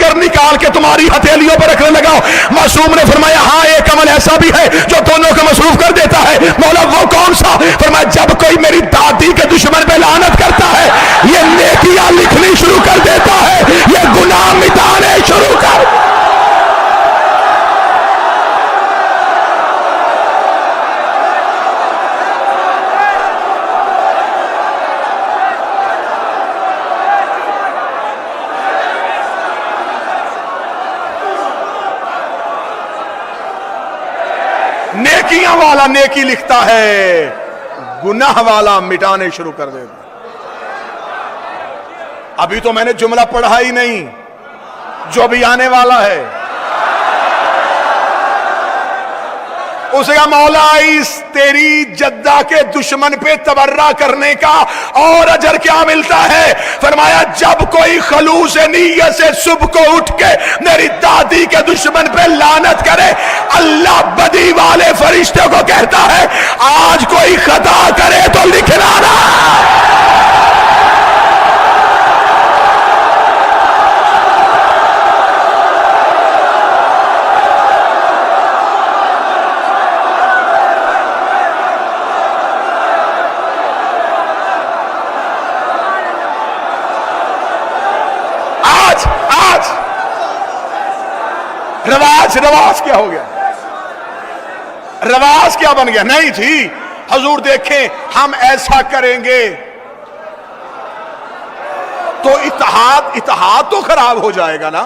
कर निकाल के तुम्हारी हथेलियों पर रखने लगा। मासूम ने फरमाया हाँ एक अमल ऐसा भी है जो दोनों को मसरूफ कर देता है। मौला वो कौन सा? फरमाया जब कोई मेरी दादी के दुश्मन पे लानत करता है ये नेकियां लिखनी शुरू कर देता है, ये गुनाह मिटाने शुरू कर। नेकियां वाला नेकी लिखता है, गुनाह वाला मिटाने शुरू कर देता। अभी तो मैंने जुमला पढ़ा ही नहीं जो अभी आने वाला है। उसका मौला इस तेरी जद्दा के दुश्मन पे तबर्रा करने का और अजर क्या मिलता है? फरमाया जब कोई खलूस नीयत से सुबह को उठ के मेरी दादी के दुश्मन पे लानत करे, अल्लाह बदी वाले फरिश्ते को कहता है आज कोई खता करे तो लिखना ना। रवाज क्या हो गया? रवाज क्या बन गया? नहीं जी हजूर देखें हम ऐसा करेंगे तो इत्तेहाद तो खराब हो जाएगा ना।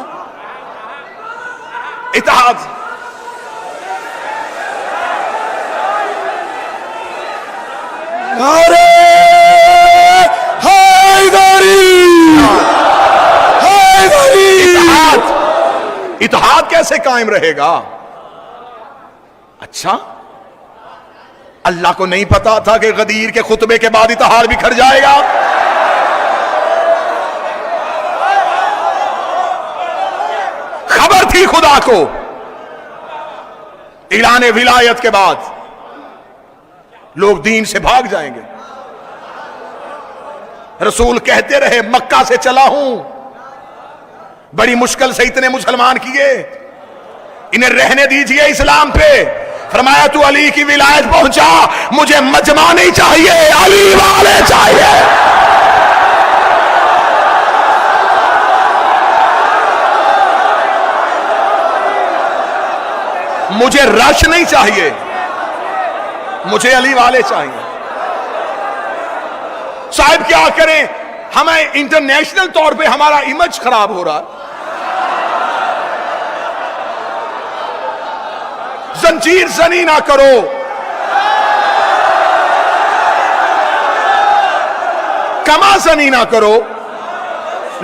इत्तेहाद नारे हैदरी, हैदरी। इत्तेहाद कैसे कायम रहेगा? अच्छा अल्लाह को नहीं पता था कि गदीर के खुतबे के बाद इत्तेहाद बिखर जाएगा? खबर थी खुदा को ऐलान विलायत के बाद लोग दीन से भाग जाएंगे। रसूल कहते रहे मक्का से चला हूं, बड़ी मुश्किल से इतने मुसलमान किए, इन्हें रहने दीजिए इस्लाम पे। फरमाया तू अली की विलायत पहुंचा, मुझे मजमा नहीं चाहिए, अली वाले चाहिए। मुझे रश नहीं चाहिए, मुझे अली वाले चाहिए। साहब क्या करें, हमें इंटरनेशनल तौर पे हमारा इमेज खराब हो रहा है। जंजीर जनी ना करो, कमा जनी ना करो।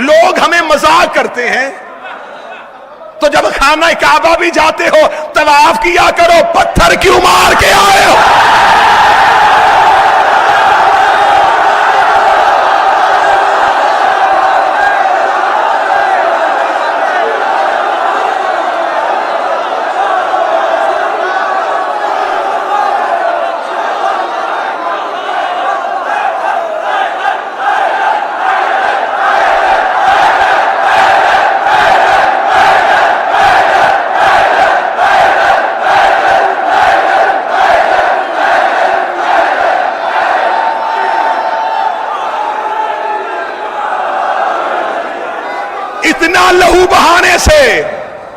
लोग हमें मजाक करते हैं तो जब खाना काबा भी जाते हो तवाफ किया करो, पत्थर क्यों मार के आए हो?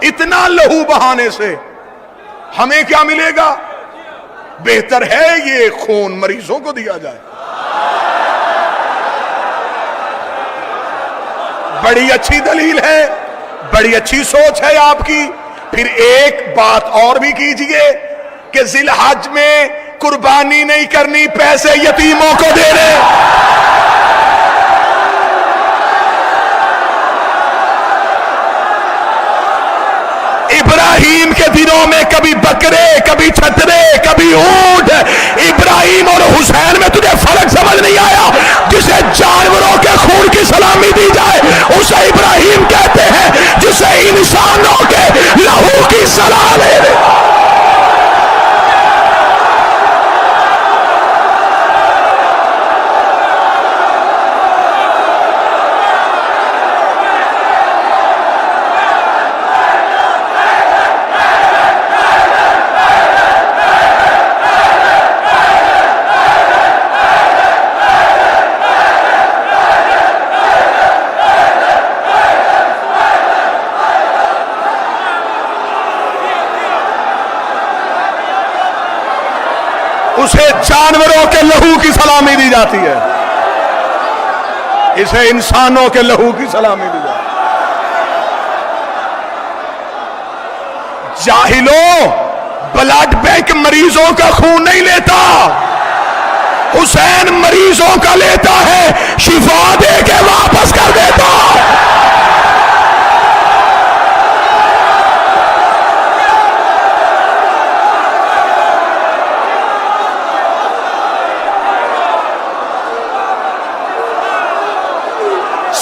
इतना लहू बहाने से हमें क्या मिलेगा? बेहतर है ये खून मरीजों को दिया जाए। बड़ी अच्छी दलील है, बड़ी अच्छी सोच है आपकी। फिर एक बात और भी कीजिए कि जिलहज में कुर्बानी नहीं करनी, पैसे यतीमों को देने। इब्राहिम के दिनों में कभी बकरे, कभी छतरे, कभी ऊंट। इब्राहिम और हुसैन में तुझे फर्क समझ नहीं आया? जिसे जानवरों के खून की सलामी दी जाए उसे इब्राहिम कहते हैं, जिसे इंसानों के लहू की सलामी दे। उसे जानवरों के लहू की सलामी दी जाती है, इसे इंसानों के लहू की सलामी दी जाती है। जाहिलों, ब्लड बैंक मरीजों का खून नहीं लेता, हुसैन मरीजों का लेता है, शिफा दे के वापस कर देता।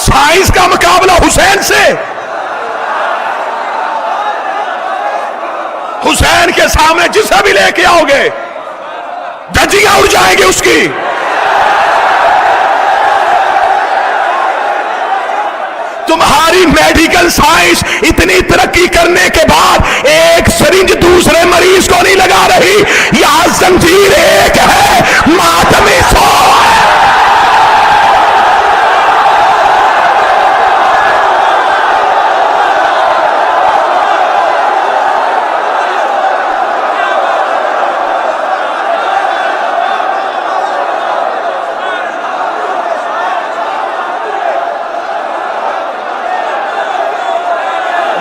साइंस का मुकाबला हुसैन से, हुसैन के सामने जिसे भी लेके आओगे धज्जियां उड़ जाएंगी उसकी। तुम्हारी मेडिकल साइंस इतनी तरक्की करने के बाद एक सिरिंज दूसरे मरीज को नहीं लगा रही, यहां जंजीर एक है, मातमी 100 है।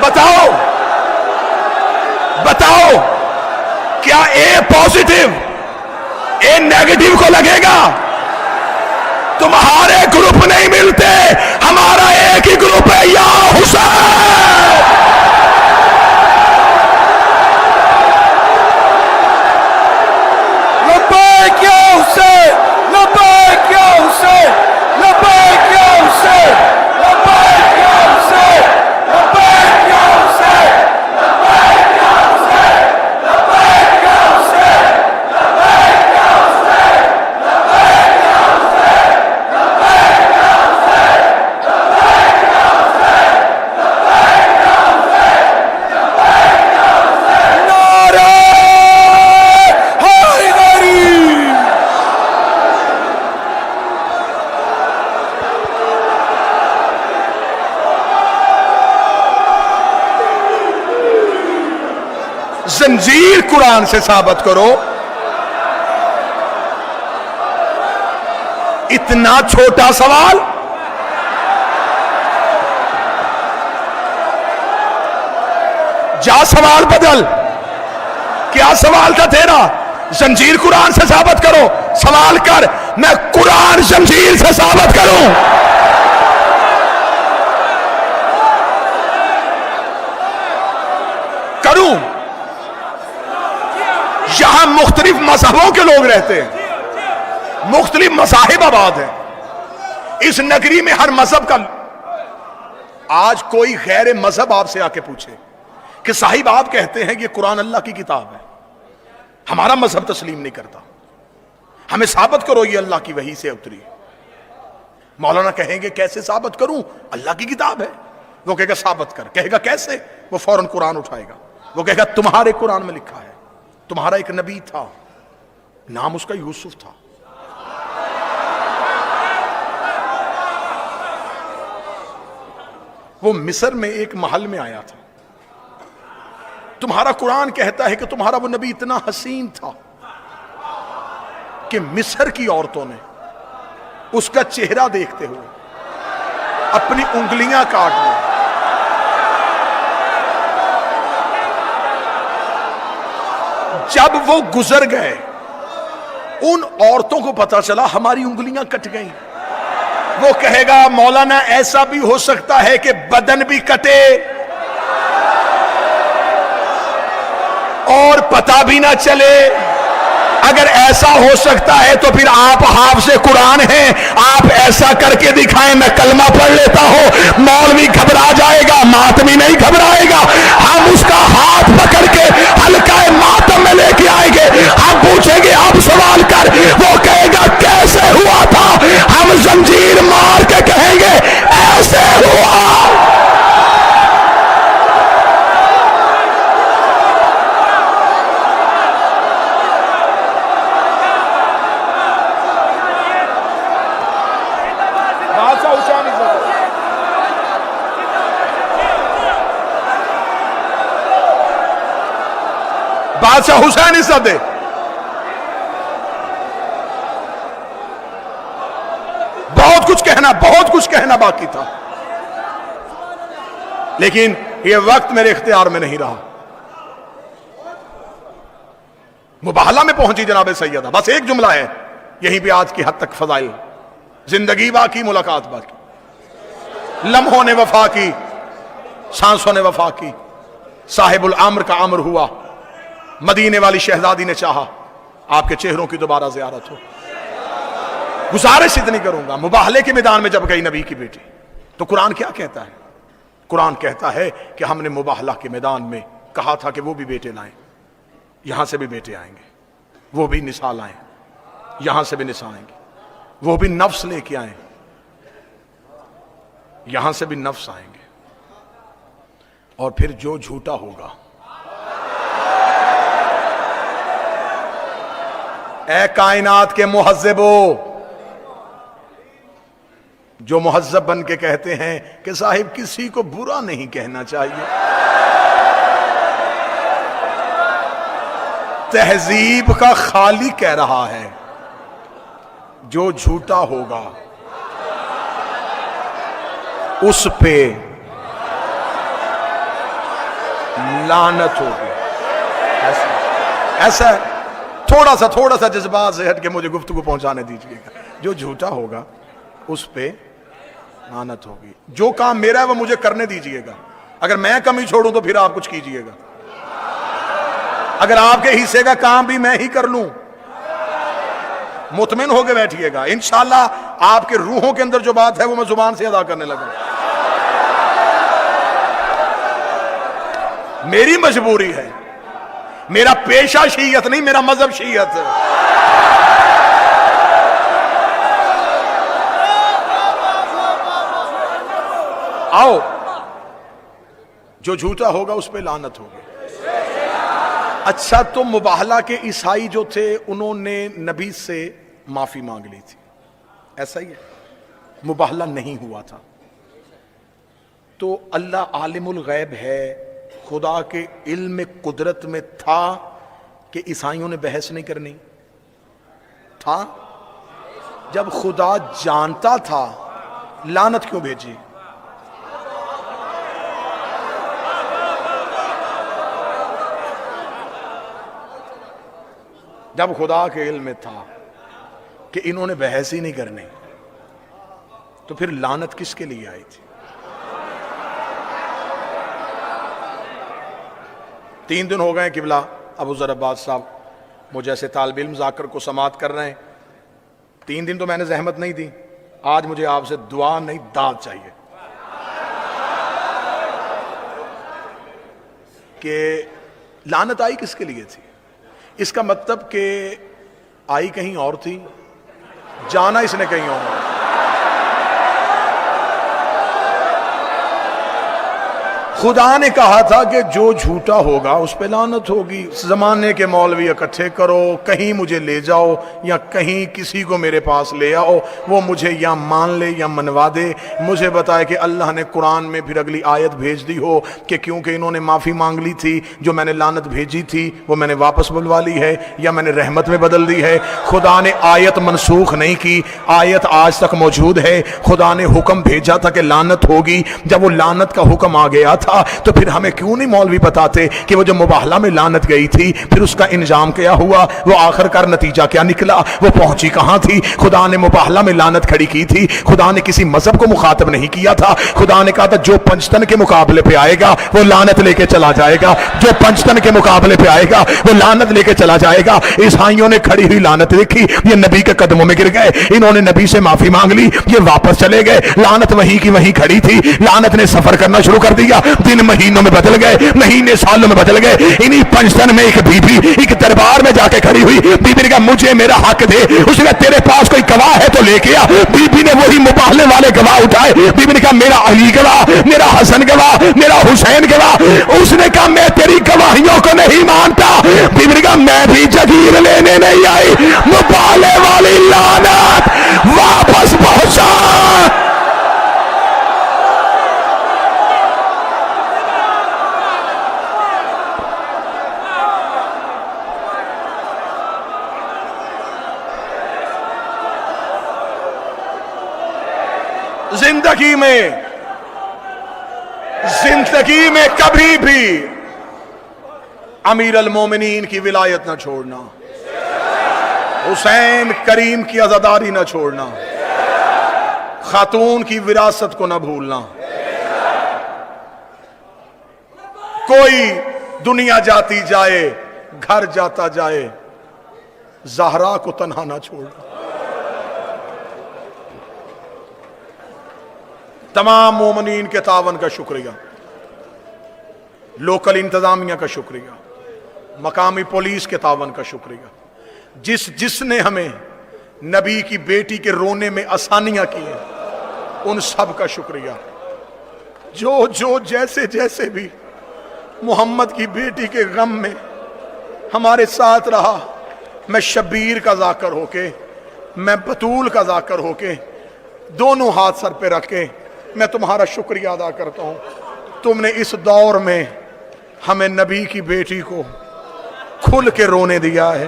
बताओ बताओ, क्या ए पॉजिटिव ए नेगेटिव को लगेगा? तुम्हारे ग्रुप नहीं मिलते, हमारा एक ही ग्रुप है, या हुसैन। लब्बैक या हुसैन, लब्बैक या हुसैन, लब्बैक या हुसैन, लब्बैक या हुसैन, लब्बैक या हुसैन, लब्बैक या हुसैन, लब्बैक या हुसैन, लब्बैक या हुसैन, लब्बैक या हुसैन, लब्बैक या हुसैन, लब्बैक या हुसैन, लब्बैक या हुसैन, लब्बैक या हुसैन। नारे हैदरी। जंजीर कुरान से साबित करो। इतना छोटा सवाल, जा सवाल बदल। क्या सवाल था तेरा? जंजीर कुरान से साबित करो। सवाल कर, मैं कुरान जंजीर से साबित करूं। करूं। यहां मुख्तलिफ मजहबों के लोग रहते हैं, मुख्तलिफ मज़ाहिब आबाद हैं इस नगरी में, हर मजहब का। आज कोई गैर मजहब आपसे आके पूछे कि साहिब आप कहते हैं कि कुरान अल्लाह की किताब है, हमारा मजहब तस्लीम नहीं करता, हमें साबित करो ये अल्लाह की वही से उतरी। मौलाना कहेंगे कैसे साबित करूं, अल्लाह की किताब है। वो कहेगा साबित कर, कहेगा कैसे, वो फौरन कुरान उठाएगा, वो कहेगा तुम्हारे कुरान में लिखा है, तुम्हारा एक नबी था, नाम उसका यूसुफ था, वो मिस्र में एक महल में आया था। तुम्हारा कुरान कहता है कि तुम्हारा वो नबी इतना हसीन था कि मिस्र की औरतों ने उसका चेहरा देखते हुए अपनी उंगलियां काट ली। जब वो गुजर गए, उन औरतों को पता चला हमारी उंगलियां कट गई। वो कहेगा मौलाना ऐसा भी हो सकता है कि बदन भी कटे और पता भी ना चले। अगर ऐसा हो सकता है तो फिर आप हाफ से कुरान हैं, आप ऐसा करके दिखाएं, मैं कलमा पढ़ लेता हूं। मौलवी घबरा जाएगा, मातमी नहीं घबराएगा। हम उसका हाथ पकड़ के हल्का मातम में लेके आएंगे। हम पूछेंगे अब सवाल कर, वो कहेगा कैसे हुआ था, हम जंजीर मार के कहेंगे ऐसे हुआ। बादशाह हुसैन इज्जत दे। कहना, बहुत कुछ कहना बाकी था, लेकिन यह वक्त मेरे इख्तियार में नहीं रहा। मुबाहला में पहुंची जनाब सैयदा। बस एक जुमला है, यहीं पे आज की हद तक फजाइल। जिंदगी बाकी, मुलाकात बाकी, लम्हों ने वफा की, सांसों ने वफा की, साहिबुल अम्र का अम्र हुआ, मदीने वाली शहजादी ने चाहा आपके चेहरों की दोबारा ज़ियारत हो। गुजारिश इतनी करूंगा, मुबाहले के मैदान में जब गई नबी की बेटी, तो कुरान क्या कहता है? कुरान कहता है कि हमने मुबाहला के मैदान में कहा था कि वो भी बेटे लाएं, यहां से भी बेटे आएंगे, वो भी निसा लाएं, यहां से भी निसा आएंगे, वो भी नफ्स लेके आए, यहां से भी नफ्स आएंगे, और फिर जो झूठा होगा, ए कायनात के मुहज्जिबो, जो मुहज्जब बन के कहते हैं कि साहिब किसी को बुरा नहीं कहना चाहिए, तहजीब का खाली कह रहा है, जो झूठा होगा उस पे लानत होगी। ऐसा थोड़ा सा जज्बात से हट के मुझे गुफ्तगू पहुंचाने दीजिएगा। जो झूठा होगा उस पे लानत होगी। जो काम मेरा है वो मुझे करने दीजिएगा। अगर मैं कमी छोड़ूं तो फिर आप कुछ कीजिएगा। अगर आपके हिस्से का काम भी मैं ही कर लूं, मुतमिन होकर बैठिएगा, इंशाअल्लाह आपके रूहों के अंदर जो बात है वो मैं जुबान से अदा करने लगा। मेरी मजबूरी है, मेरा पेशा शीयत नहीं, मेरा मजहब शीयत है। आओ, जो झूठा होगा उस पे लानत होगी। अच्छा, तो मुबाहला के ईसाई जो थे उन्होंने नबी से माफी मांग ली थी, ऐसा ही है, मुबाहला नहीं हुआ था। तो अल्लाह आलिमुल गैब है, खुदा के इल्म कुदरत में था कि ईसाइयों ने बहस नहीं करनी था। जब खुदा जानता था, लानत क्यों भेजी? जब खुदा के इल्म में था कि इन्होंने बहस ही नहीं करनी, तो फिर लानत किसके लिए आई थी? 3 दिन हो गए किबला अबू ज़र अब्बास साहब मुझे ऐसे तालिब इल्म जाकर को समात कर रहे हैं। 3 दिन तो मैंने जहमत नहीं दी, आज मुझे आपसे दुआ नहीं दाद चाहिए कि लानत आई किसके लिए थी। इसका मतलब कि आई कहीं और थी, जाना इसने कहीं और। खुदा ने कहा था कि जो झूठा होगा उस पे लानत होगी। जमाने के मौलवी इकट्ठे करो, कहीं मुझे ले जाओ या कहीं किसी को मेरे पास ले आओ, वो मुझे या मान ले या मनवा दे। मुझे बताए कि अल्लाह ने कुरान में फिर अगली आयत भेज दी हो कि क्योंकि इन्होंने माफ़ी मांग ली थी, जो मैंने लानत भेजी थी वो मैंने वापस बुलवा ली है या मैंने रहमत में बदल दी है। खुदा ने आयत मनसूख नहीं की, आयत आज तक मौजूद है। खुदा ने हुक्म भेजा था कि लानत होगी, जब वो लानत का हुक्म आ गया था तो फिर हमें क्यों नहीं मौलवी बताते कि वो जो मुबाहला में लानत गई थी फिर उसका इंजाम क्या हुआ, वो आखिरकार नतीजा क्या निकला, वो पहुंची कहां थी। खुदा ने मुबाहला में लानत खड़ी की थी, खुदा ने किसी मजहब को मुखातब नहीं किया था। खुदा ने कहा था जो पंचतन के मुकाबले पे आएगा वो लानत लेके चला जाएगा, जो पंचतन के मुकाबले पे आएगा वो लानत लेके चला जाएगा। ईसाइयों ने खड़ी हुई लानत देखी, ये नबी के कदमों में गिर गए, इन्होंने नबी से माफी मांग ली, ये वापस चले गए, लानत वहीं की वहीं खड़ी थी। लानत ने सफर करना शुरू कर दिया, दिन महीनों में बदल गए, महीने सालों में बदल गए। इन्हीं पंचतन में एक बीबी एक दरबार में जाके खड़ी हुई, बीबी ने कहा मुझे मेरा हक दे। उसने तेरे पास कोई गवाह है तो लेके आ। बीबी ने वही मुबाहले वाले गवाह उठाए, बीबी ने कहा मेरा अली गवाह, मेरा हसन गवाह, मेरा हुसैन गवाह। उसने कहा मैं तेरी गवाहियों को नहीं मानता। बीबी ने कहा मैं भी जगीर लेने नहीं आई, मुबाहले वाली लानत वापस पहुंचा। जिंदगी में कभी भी अमीर अल मोमिनीन की विलायत ना छोड़ना, हुसैन करीम की अज़ादारी ना छोड़ना, खातून की विरासत को ना भूलना। कोई दुनिया जाती जाए, घर जाता जाए, ज़हरा को तन्हा ना छोड़ना। तमाम मोमिनीन के तावन का शुक्रिया, लोकल इंतजामिया का शुक्रिया, मकामी पुलिस के तावन का शुक्रिया, जिसने हमें नबी की बेटी के रोने में आसानियां की हैं, उन सब का शुक्रिया। जो जैसे जैसे भी मोहम्मद की बेटी के गम में हमारे साथ रहा, मैं शब्बीर का जाकर होके, मैं बतूल का जाकर होके, दोनों हाथ सर पे रख के मैं तुम्हारा शुक्रिया अदा करता हूं। तुमने इस दौर में हमें नबी की बेटी को खुल के रोने दिया है।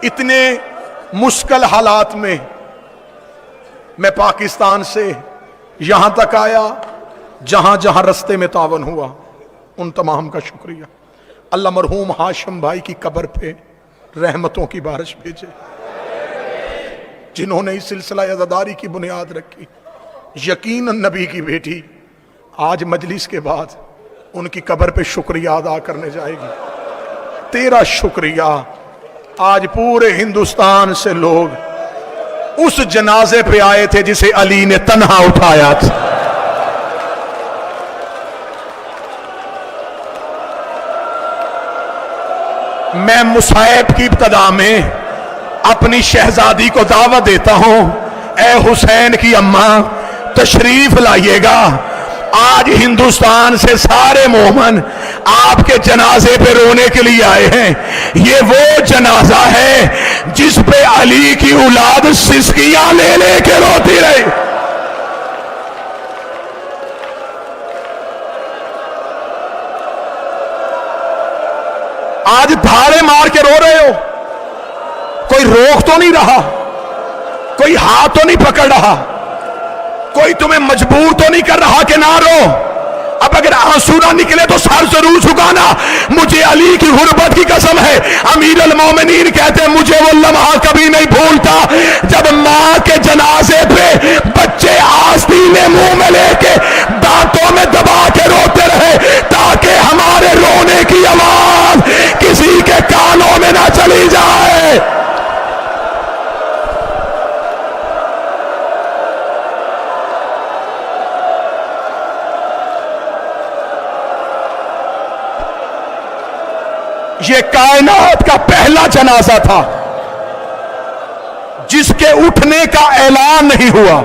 इतने मुश्किल हालात में मैं पाकिस्तान से यहां तक आया, जहां जहां रस्ते में तावन हुआ, उन तमाम का शुक्रिया। अल्लाह मरहूम हाशिम भाई की कब्र पे रहमतों की बारिश भेजे, जिन्होंने इस सिलसिला अज़ादारी की बुनियाद रखी। यकीनन नबी की बेटी आज मजलिस के बाद उनकी कब्र पे शुक्रिया अदा करने जाएगी। तेरा शुक्रिया। आज पूरे हिंदुस्तान से लोग उस जनाजे पे आए थे जिसे अली ने तन्हा उठाया था। मैं मुसाइब की इब्तदा में अपनी शहजादी को दावत देता हूं, ए हुसैन की अम्मा तशरीफ लाइएगा। आज हिंदुस्तान से सारे मोमन आपके जनाजे पे रोने के लिए आए हैं। ये वो जनाजा है जिस पे अली की औलाद सिसकियां ले लेके रोती रही। आज धाड़े मार के रो रहे हो, कोई रोक तो नहीं रहा, कोई हाथ तो नहीं पकड़ रहा, कोई तुम्हें मजबूर तो नहीं कर रहा कि ना रो। अब अगर आंसू ना निकले तो सर जरूर झुकाना। मुझे अली की गुर्बत की कसम है, अमीर अल मोमिनीन कहते हैं, मुझे वो लम्हा कभी नहीं भूलता जब मां के जनाजे पे बच्चे आस्तीने मुंह में लेके दांतों में दबा के रोते रहे, ताकि हमारे रोने की आवाज किसी के कानों में ना चली जाए। ये कायनात का पहला जनाजा था जिसके उठने का ऐलान नहीं हुआ।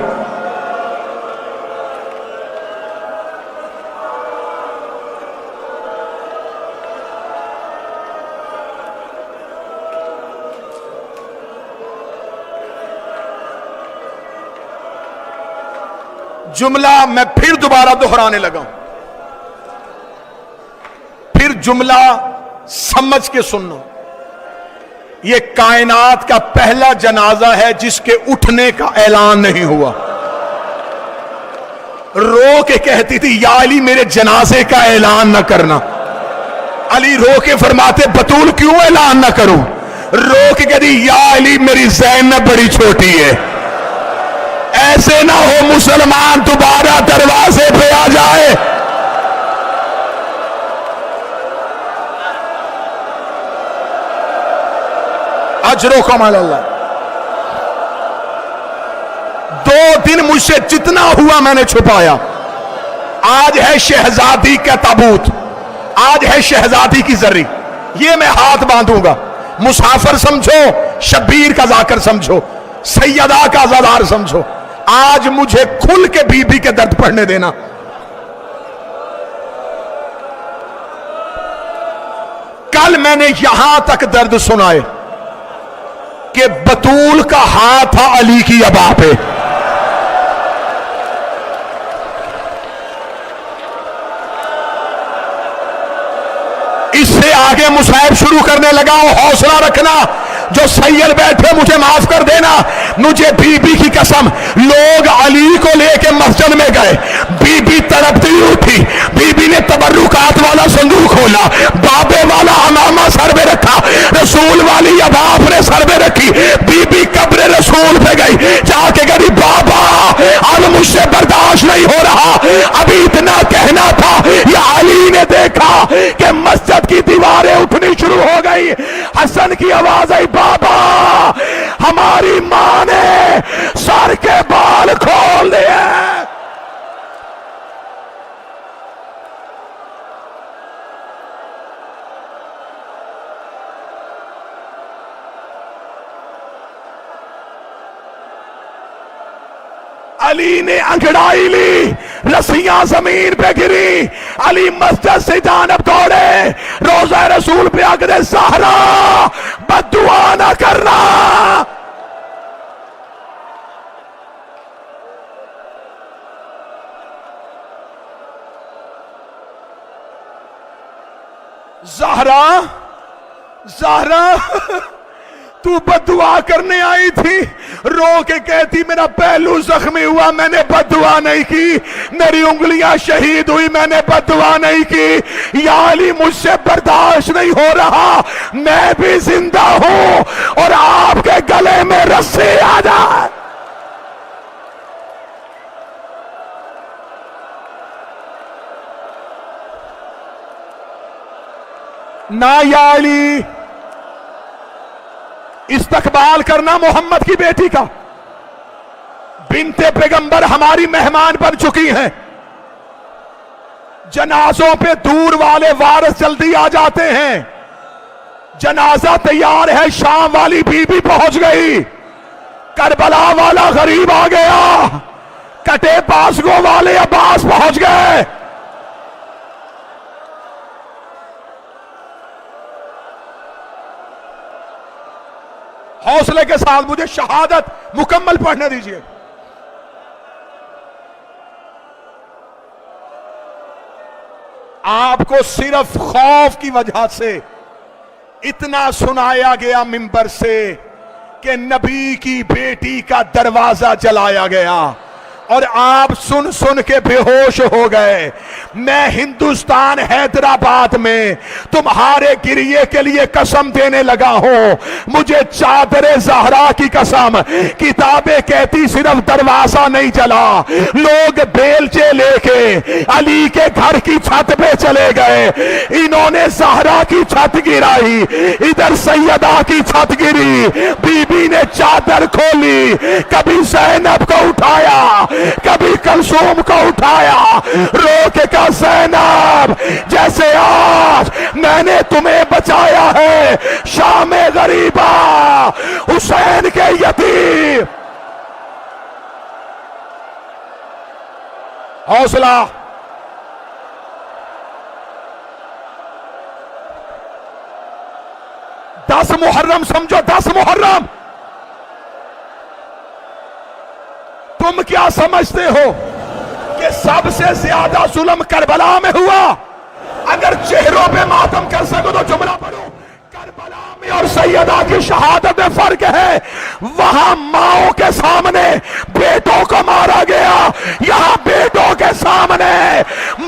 जुमला मैं फिर दोबारा दोहराने लगा, फिर जुमला समझ के सुनना। यह कायनात का पहला जनाजा है जिसके उठने का ऐलान नहीं हुआ। रो के कहती थी, या अली मेरे जनाजे का ऐलान न करना। अली रो के फरमाते, बतूल क्यों ऐलान न करूं? रो के कहती, या अली मेरी ज़ैनब बड़ी छोटी है। ऐसे ना हो मुसलमान दोबारा दरवाजे पे आ जाए। अजरो कमाल अल्लाह। 2 दिन मुझसे जितना हुआ मैंने छुपाया। आज है शहजादी का ताबूत, आज है शहजादी की जर्री, ये मैं हाथ बांधूंगा। मुसाफिर समझो, शब्बीर का जाकर समझो, सैयदा का अज़ादार समझो। आज मुझे खुल के बीबी के दर्द पढ़ने देना। कल मैंने यहां तक दर्द सुनाए कि बतूल का हाथ था अली की अबा पे। आगे मुसाहिब शुरू करने लगा, हौसला रखना, जो सैयद बैठे मुझे माफ कर देना, मुझे बीबी की कसम, लोग अली को लेके मस्जिद में गए, बीबी तड़पती उठी, बीबी ने तबर्रुकात वाला संदूक खोला, बाबे वाला अमामा सर में रखा, रसूल वाली अबाफ ने सर में रखी, बीबी कब्र रसूल पे गई, जाके गई बाबा अब मुझसे बर्दाश्त नहीं हो रहा, अभी इतना कहना था, या अली ने देखा कि मस्जिद की दीवारें उठनी शुरू हो गई, हसन की आवाज आई, बाबा हमारी मां ने सर के बाल खोल दिए। अली ने अंगड़ाई ली, रस्सियां जमीन पे गिरी, अली मस्जिद से जानब दौड़े, रोज़ा रसूल पे आकर ज़हरा बद्दुआ ना करना। ज़हरा, ज़हरा तू बद्दुआ करने आई थी, रो के कहती मेरा पहलू जख्मी हुआ, मैंने बद्दुआ नहीं की, मेरी उंगलियां शहीद हुई, मैंने बद्दुआ नहीं की, या अली मुझसे बर्दाश्त नहीं हो रहा, मैं भी जिंदा हूं और आपके गले में रस्सी आ जाए। ना या अली, इस्तकबाल करना मोहम्मद की बेटी का, बिनते पैगंबर हमारी मेहमान बन चुकी हैं, जनाजों पे दूर वाले वारिस जल्दी आ जाते हैं, जनाजा तैयार है, शाम वाली बीबी पहुंच गई, करबला वाला गरीब आ गया, कटे बासगो वाले अब्बास पहुंच गए। हौसले के साथ मुझे शहादत मुकम्मल पढ़ने दीजिए। आपको सिर्फ खौफ की वजह से इतना सुनाया गया मिंबर से कि नबी की बेटी का दरवाजा जलाया गया और आप सुन सुन के बेहोश हो गए। मैं हिंदुस्तान हैदराबाद में तुम्हारे गिरिए के लिए कसम देने लगा हूं, मुझे चादरे ज़हरा की कसम, किताबें कहती सिर्फ दरवाजा नहीं जला, लोग बेलचे लेके अली के घर की छत पे चले गए, इन्होंने ज़हरा की छत गिराई, इधर सैयदा की छत गिरी, बीबी ने चादर खोली, कभी ज़ैनब को उठाया, कभी कलसूम को उठाया, रो के कहा ज़ैनब जैसे आज मैंने तुम्हें बचाया है, शाम गरीबा हुसैन के यतीम। हौसला, दस मुहर्रम समझो, 10 मुहर्रम। तुम क्या समझते हो कि सबसे ज्यादा जुल्म करबला में हुआ? अगर चेहरों पे मातम कर सको तो जुमला पढ़ो, करबला में और सैयदा की शहादत में फर्क है। वहां माओ के सामने बेटों को मारा गया, यहां बेटों के सामने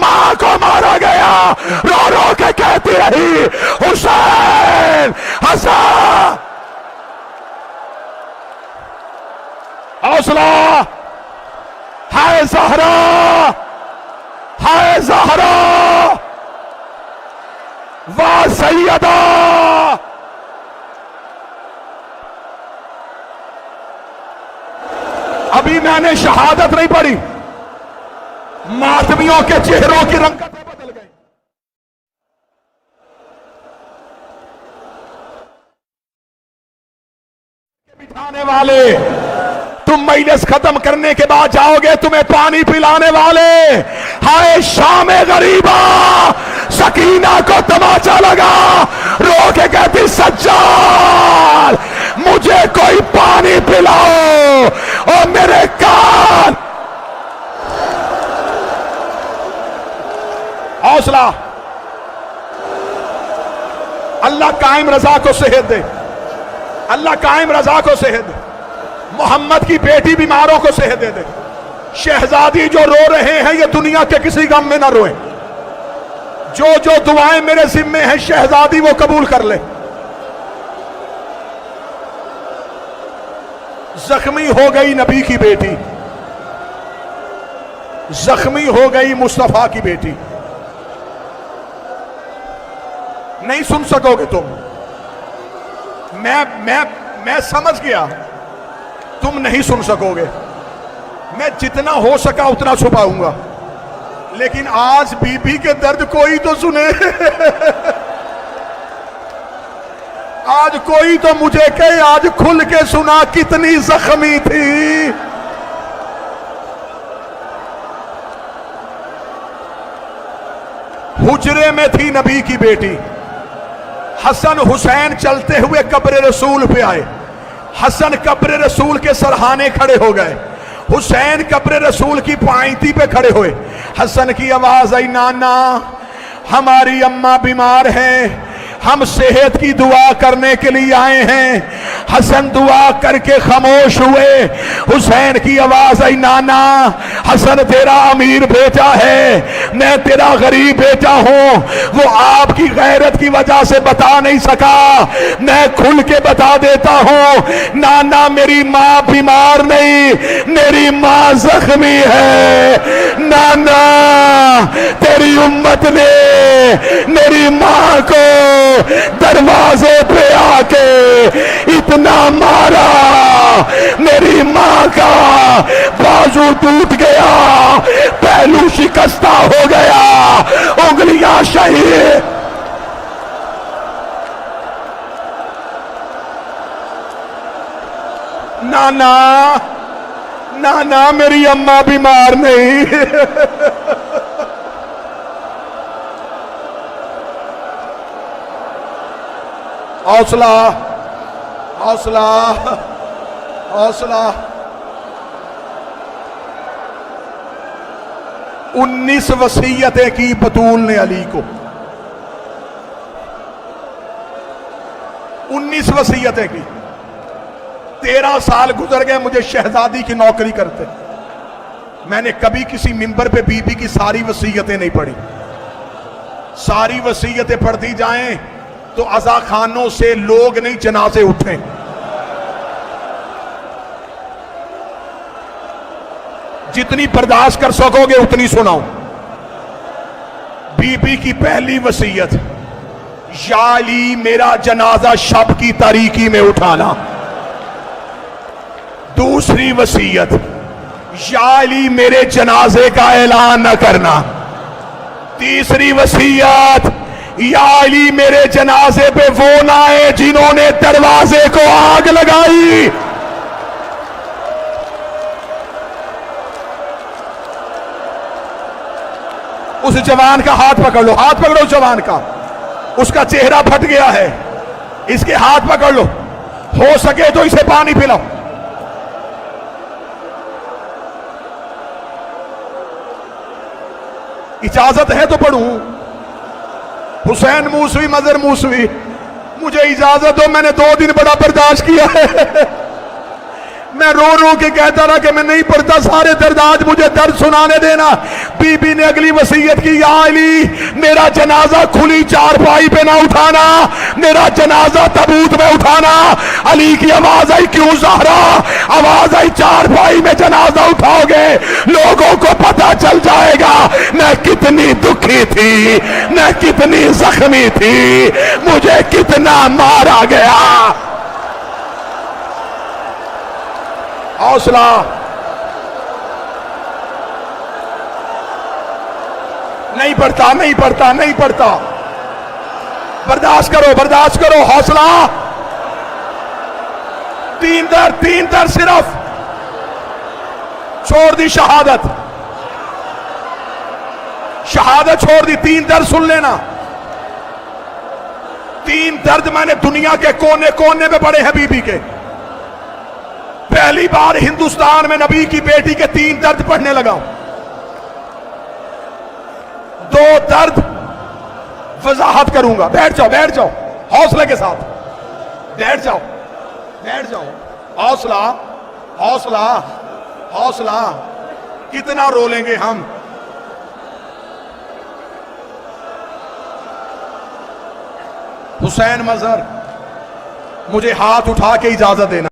मां को मारा गया, रो रो के कहती रही हुसैन हसन। हौसला, हाय ज़हरा, हाय ज़हरा, वाह सैयदा। अभी मैंने शहादत नहीं पढ़ी, मातमियों के चेहरों की रंगतें बदल गई। बिठाने वाले, तुम मजलिस खत्म करने के बाद जाओगे, तुम्हें पानी पिलाने वाले, हाय शाम गरीबा। सकीना को तमाचा लगा, रो के कहती सज्जाद मुझे कोई पानी पिलाओ, और मेरे कान। हौसला, कायम रजा को सेहत दे, अल्लाह कायम रजा को सेहत दे, मोहम्मद की बेटी बीमारों को सेहत दे दे। शहजादी जो रो रहे हैं ये दुनिया के किसी गम में ना रोए। जो जो दुआएं मेरे जिम्मे हैं शहजादी वो कबूल कर ले। जख्मी हो गई नबी की बेटी, जख्मी हो गई मुस्तफा की बेटी। नहीं सुन सकोगे तुम, मैं समझ गया तुम नहीं सुन सकोगे। मैं जितना हो सका उतना छुपाऊंगा, लेकिन आज बीबी के दर्द कोई तो सुने। आज कोई तो मुझे कहे, आज खुल के सुना कितनी जख्मी थी। हुजरे में थी नबी की बेटी। हसन हुसैन चलते हुए कब्र रसूल पे आए। हसन कब्र रसूल के सरहाने खड़े हो गए, हुसैन कब्र रसूल की पायती पे खड़े हुए। हसन की आवाज आई, नाना हमारी अम्मा बीमार है, हम सेहत की दुआ करने के लिए आए हैं। हसन दुआ करके खामोश हुए। हुसैन की आवाज आई, नाना हसन तेरा अमीर बेटा है, मैं तेरा गरीब बेटा हूं। वो आपकी गैरत की वजह से बता नहीं सका, मैं खुल के बता देता हूं। नाना मेरी माँ बीमार नहीं, मेरी माँ जख्मी है। नाना तेरी उम्मत ने मेरी माँ को दरवाजे पे आके इतना मारा, मेरी माँ का बाजू टूट गया, पहलू शिकस्ता हो गया, उंगलियां शहीद। नाना नाना मेरी अम्मा बीमार नहीं। हौसला हौसला हौसला। 19 वसीयतें की बतूल ने अली को, 19 वसीयतें की। 13 साल गुजर गए मुझे शहजादी की नौकरी करते, मैंने कभी किसी मिंबर पे बीबी की सारी वसीयतें नहीं पढ़ी। सारी वसीयतें पढ़ती जाएं तो अज़ा खानों से लोग नहीं जनाजे उठे। जितनी बर्दाश्त कर सकोगे उतनी सुनाओ। बीबी की पहली वसीयत, या अली मेरा जनाजा शब की तारीकी में उठाना। दूसरी वसीयत, या अली मेरे जनाजे का ऐलान न करना। तीसरी वसीयत, या अली मेरे जनाजे पे वो ना आए जिन्होंने दरवाजे को आग लगाई। उस जवान का हाथ पकड़ लो, हाथ पकड़ो जवान का, उसका चेहरा फट गया है, इसके हाथ पकड़ लो, हो सके तो इसे पानी पिलाओ। इजाजत है तो पढ़ूं। हुसैन मूसवी मजर मूसवी, मुझे इजाजत दो, मैंने 2 दिन बड़ा बर्दाश्त किया है। मैं रो रो के कहता रहा कि मैं नहीं पढ़ता, सारे दर्द आज मुझे दर्द सुनाने देना। बीबी ने अगली वसीयत की, या अली मेरा जनाजा खुली चारपाई पे ना उठाना, मेरा जनाजा तबूत में उठाना। अली की आवाज आई, क्यों ज़हरा? आवाज आई, चारपाई में जनाजा उठाओगे लोगों को पता चल जाएगा मैं कितनी दुखी थी, मैं कितनी जख्मी थी, मुझे कितना मारा गया। हौसला। नहीं पढ़ता नहीं पढ़ता नहीं पढ़ता, बर्दाश्त करो बर्दाश्त करो, हौसला। 3 दर सिर्फ, छोड़ दी शहादत, शहादत छोड़ दी, 3 दर सुन लेना। 3 दर्द मैंने दुनिया के कोने कोने में पड़े हैं बीबी के। पहली बार हिंदुस्तान में नबी की बेटी के 3 दर्द पढ़ने लगा। 2 दर्द वजाहत करूंगा, बैठ जाओ बैठ जाओ, हौसले के साथ बैठ जाओ, बैठ जाओ। हौसला, हौसला, हौसला। कितना रोलेंगे हम। हुसैन मजहर, मुझे हाथ उठा के इजाजत देना।